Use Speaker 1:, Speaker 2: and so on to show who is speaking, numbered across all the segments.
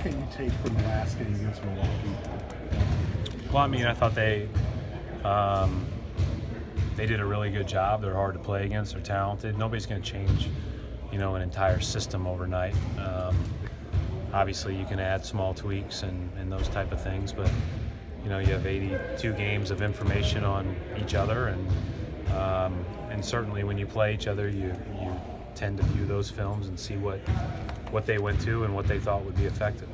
Speaker 1: can you take from the last game against Milwaukee?
Speaker 2: Well, I mean, I thought they did a really good job. They're hard to play against. They're talented. Nobody's going to change, an entire system overnight. Obviously, you can add small tweaks and those type of things, but you have 82 games of information on each other, and certainly when you play each other, you tend to view those films and see what they went to and what they thought would be effective.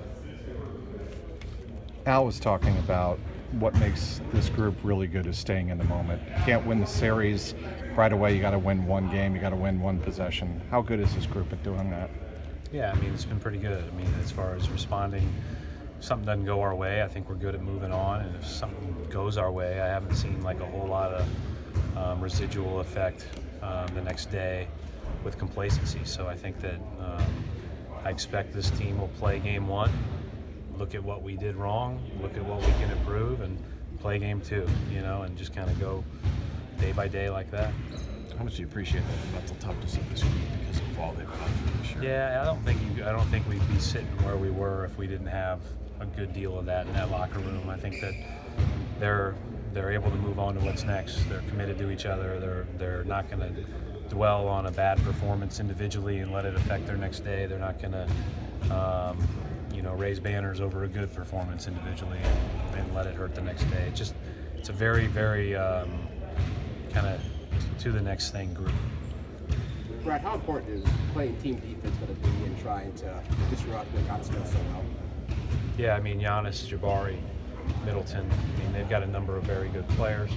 Speaker 3: Al was talking about what makes this group really good is staying in the moment. You can't win the series right away. You got to win one game. You got to win one possession. How good is this group at doing that?
Speaker 2: Yeah, I mean, it's been pretty good. I mean, as far as responding, if something doesn't go our way, I think we're good at moving on. And if something goes our way, I haven't seen like a whole lot of residual effect the next day with complacency. So I think that I expect this team will play game one, look at what we did wrong, look at what we can improve, and play game two, and just kind of go day by day like that.
Speaker 4: How much do you appreciate the mental toughness of this group because of all they've gone through this year?
Speaker 2: Yeah, I don't think we'd be sitting where we were if we didn't have a good deal of that in that locker room. I think that they're able to move on to what's next. They're committed to each other. They're not going to dwell on a bad performance individually and let it affect their next day. They're not going to raise banners over a good performance individually and let it hurt the next day. It's a very, very kind of to the next thing group.
Speaker 5: Brad, how important is playing team defense going to be in trying to disrupt when Giannis does so well?
Speaker 2: Yeah, I mean, Giannis, Jabari, Middleton, I mean, they've got a number of very good players.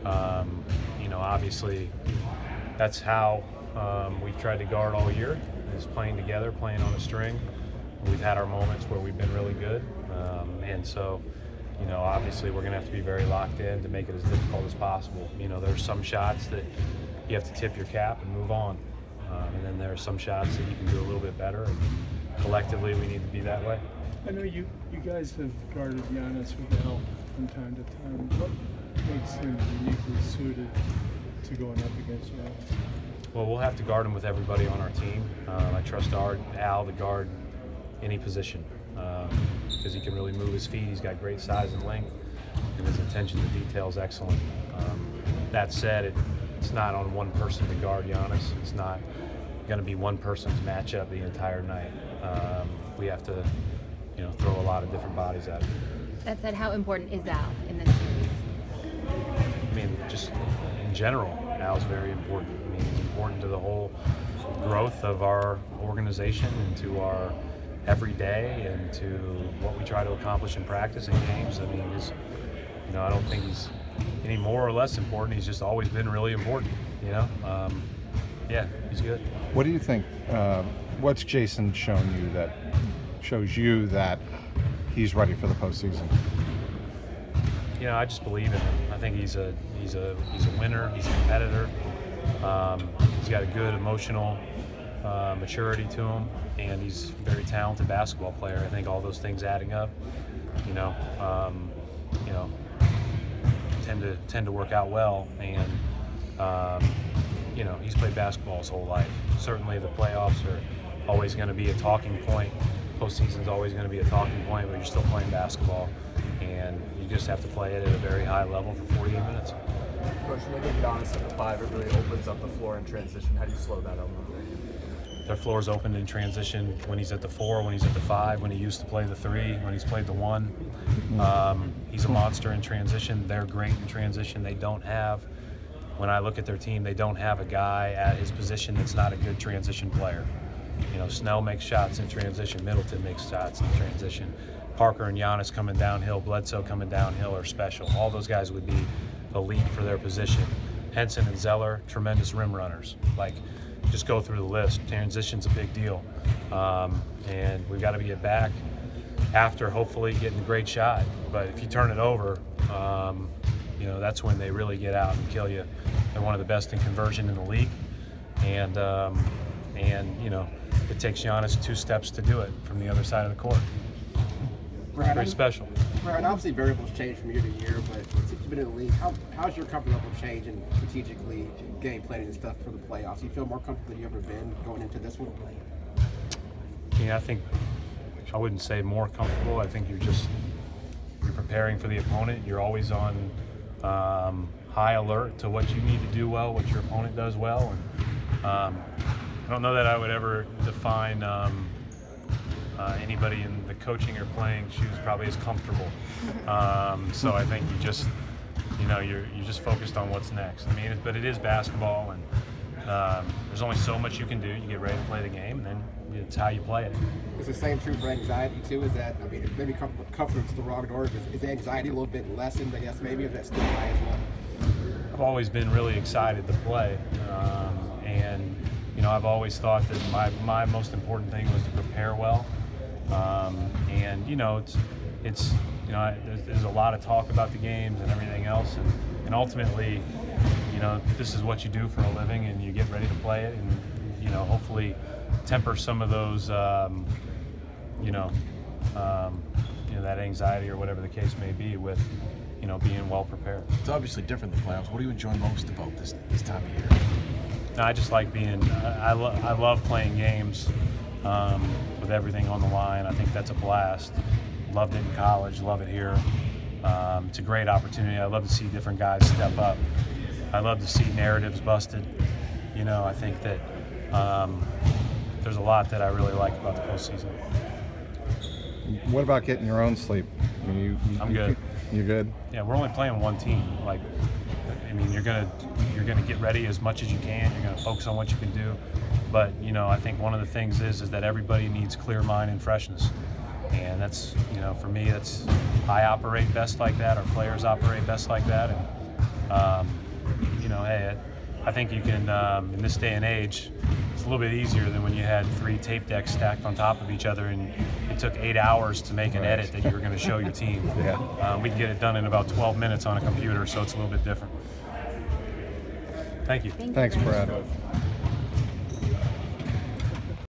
Speaker 2: Obviously, that's how we've tried to guard all year, is playing together, playing on a string. We've had our moments where we've been really good, and so, obviously we're going to have to be very locked in to make it as difficult as possible. There's some shots that you have to tip your cap and move on, and then there are some shots that you can do a little bit better, and collectively we need to be that way.
Speaker 1: I know you guys have guarded Giannis with Al from time to time. What makes him uniquely suited to going up against Giannis?
Speaker 2: Well, we'll have to guard him with everybody on our team. I trust Al to guard any position because he can really move his feet. He's got great size and length, and his attention to detail is excellent. That said, it's not on one person to guard Giannis. It's not going to be one person's matchup the entire night. We have to, throw a lot of different bodies at him.
Speaker 6: That said, how important is Al in this series?
Speaker 2: I mean, just in general, Al's very important. I mean, he's important to the whole growth of our organization and to our every day and to what we try to accomplish in practice and games. I mean, I don't think he's any more or less important. He's just always been really important, Yeah, he's good.
Speaker 3: What do you think, what's Jason shows you that he's ready for the postseason?
Speaker 2: I just believe in him. I think he's a winner. He's a competitor. He's got a good emotional maturity to him, and he's a very talented basketball player. I think all those things adding up, tend to work out well. And he's played basketball his whole life. Certainly, the playoffs are always going to be a talking point. Postseason's always going to be a talking point, but you're still playing basketball, and you just have to play it at a very high level for 48 minutes.
Speaker 7: Coach, when they get Giannis at the 5, it really opens up the floor in transition. How do you slow that up?
Speaker 2: Their floor's open in transition when he's at the 4, when he's at the 5, when he used to play the 3, when he's played the 1. He's a monster in transition. They're great in transition. They don't have, when I look at their team, they don't have a guy at his position that's not a good transition player. Snell makes shots in transition. Middleton makes shots in transition. Parker and Giannis coming downhill, Bledsoe coming downhill are special. All those guys would be elite for their position. Henson and Zeller, tremendous rim runners. Just go through the list. Transition's a big deal. And we've got to get back after hopefully getting a great shot. But if you turn it over, that's when they really get out and kill you. They're one of the best in conversion in the league. And it takes Giannis 2 steps to do it from the other side of the court.
Speaker 5: Brad,
Speaker 2: very special.
Speaker 5: Brad, obviously variables change from year to year, but since you've been in the league, how's your comfort level changing strategically, game planning and stuff for the playoffs? You feel more comfortable than you've ever been going into this one?
Speaker 2: I think I wouldn't say more comfortable. I think you're preparing for the opponent. You're always on high alert to what you need to do well, what your opponent does well. And I don't know that I would ever define anybody in the coaching or playing shoes probably as comfortable. So I think you're just focused on what's next. I mean, but it is basketball, and there's only so much you can do. You get ready to play the game, and then it's how you play it.
Speaker 5: Is the same true for anxiety too? Is that, I mean, maybe comfort's the wrong word. Is the anxiety a little bit lessened, I guess, maybe, if that's still high as well?
Speaker 2: I've always been really excited to play, and I've always thought that my most important thing was to prepare well, and there's a lot of talk about the games and everything else, and ultimately, this is what you do for a living, and you get ready to play it, and hopefully temper some of those, that anxiety or whatever the case may be with, being well prepared.
Speaker 4: It's obviously different than playoffs. What do you enjoy most about this time of year?
Speaker 2: No, I just like being. I love playing games with everything on the line. I think that's a blast. Loved it in college. Love it here. It's a great opportunity. I love to see different guys step up. I love to see narratives busted. I think that there's a lot that I really like about the postseason.
Speaker 3: What about getting your own sleep? I mean,
Speaker 2: I'm good.
Speaker 3: You're good?
Speaker 2: Yeah, we're only playing one team. You're gonna get ready as much as you can. You're gonna focus on what you can do. But I think one of the things is that everybody needs clear mind and freshness. And that's, for me, I operate best like that. Our players operate best like that. And hey, I think you can, in this day and age, it's a little bit easier than when you had 3 tape decks stacked on top of each other and it took 8 hours to make an edit that you were going to show your team.
Speaker 3: Yeah.
Speaker 2: We can get it done in about 12 minutes on a computer, so it's a little bit different. Thank you.
Speaker 3: Thanks, Brad.